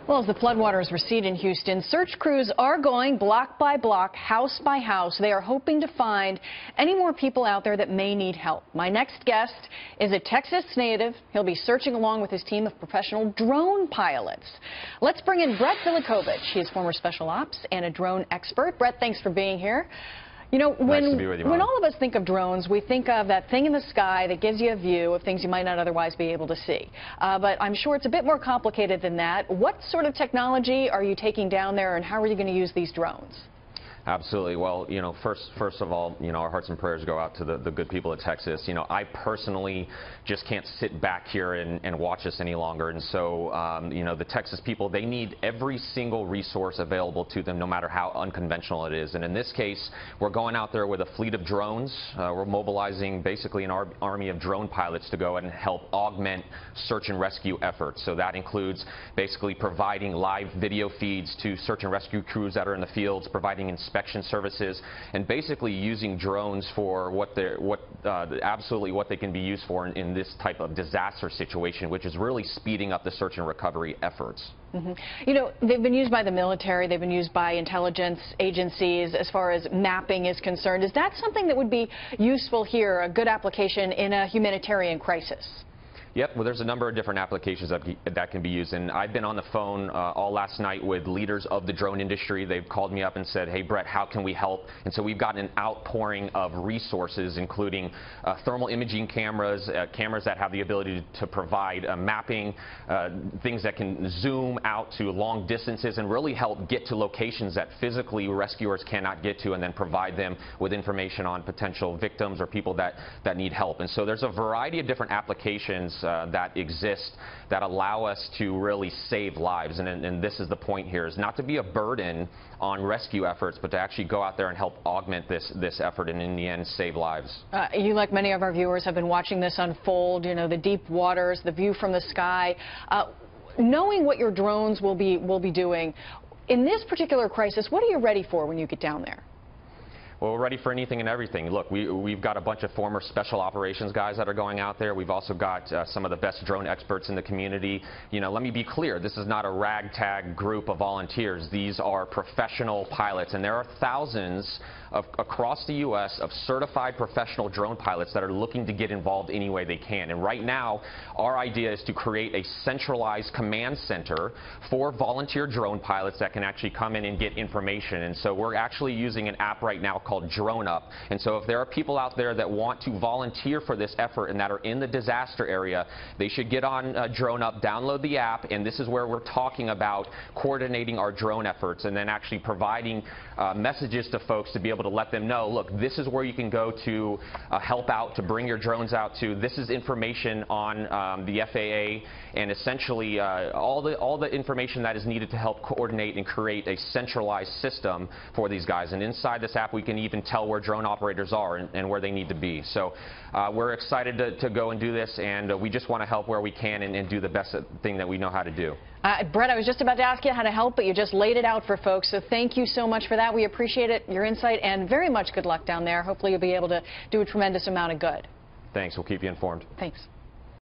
Well, as the floodwaters recede in Houston, search crews are going block by block, house by house. They are hoping to find any more people out there that may need help. My next guest is a Texas native. He'll be searching along with his team of professional drone pilots. Let's bring in Velicovich. He is former special ops and a drone expert. Brett, thanks for being here. You know, when all of us think of drones, we think of that thing in the sky that gives you a view of things you might not otherwise be able to see. But I'm sure it's a bit more complicated than that. What sort of technology are you taking down there, and how are you going to use these drones? Absolutely. Well, you know, first of all, you know, our hearts and prayers go out to the good people of Texas. You know, I personally just can't sit back here and watch this any longer. And so, you know, the Texas people, they need every single resource available to them, no matter how unconventional it is. And in this case, we're going out there with a fleet of drones. We're mobilizing basically an army of drone pilots to go and help augment search and rescue efforts. So that includes basically providing live video feeds to search and rescue crews that are in the fields, providing inspection services, and basically using drones for absolutely what they can be used for in this type of disaster situation, which is really speeding up the search and recovery efforts. You know, they've been used by the military, they've been used by intelligence agencies as far as mapping is concerned. Is that something that would be useful here, a good application in a humanitarian crisis? Yep, well, there's a number of different applications that can be used, and I've been on the phone all last night with leaders of the drone industry. They've called me up and said, hey, Brett, how can we help? And so we've gotten an outpouring of resources, including thermal imaging cameras, cameras that have the ability to provide mapping, things that can zoom out to long distances and really help get to locations that physically rescuers cannot get to, and then provide them with information on potential victims or people that need help. And so there's a variety of different applications that exist that allow us to really save lives. And this is the point here, is not to be a burden on rescue efforts, but to actually go out there and help augment this effort and in the end save lives. You, like many of our viewers, have been watching this unfold, you know, the deep waters, the view from the sky. Knowing what your drones will be doing, in this particular crisis, what are you ready for when you get down there? Well, we're ready for anything and everything. Look, we've got a bunch of former special operations guys that are going out there. We've also got some of the best drone experts in the community. You know, let me be clear, this is not a ragtag group of volunteers. These are professional pilots, and there are thousands across the U.S. of certified professional drone pilots that are looking to get involved any way they can. And right now, our idea is to create a centralized command center for volunteer drone pilots that can actually come in and get information. And so we're actually using an app right now called Drone Up. And so if there are people out there that want to volunteer for this effort and that are in the disaster area, they should get on Drone Up, download the app, and this is where we're talking about coordinating our drone efforts and then actually providing messages to folks to be able to let them know, look, this is where you can go to help out, to bring your drones out to. This is information on the FAA and essentially all the information that is needed to help coordinate and create a centralized system for these guys. And inside this app, we can even tell where drone operators are and where they need to be. So we're excited to go and do this, and we just want to help where we can and do the best thing that we know how to do. Brett, I was just about to ask you how to help, but you just laid it out for folks, so thank you so much for that. We appreciate it, your insight, and very much good luck down there. Hopefully you'll be able to do a tremendous amount of good. Thanks. We'll keep you informed. Thanks.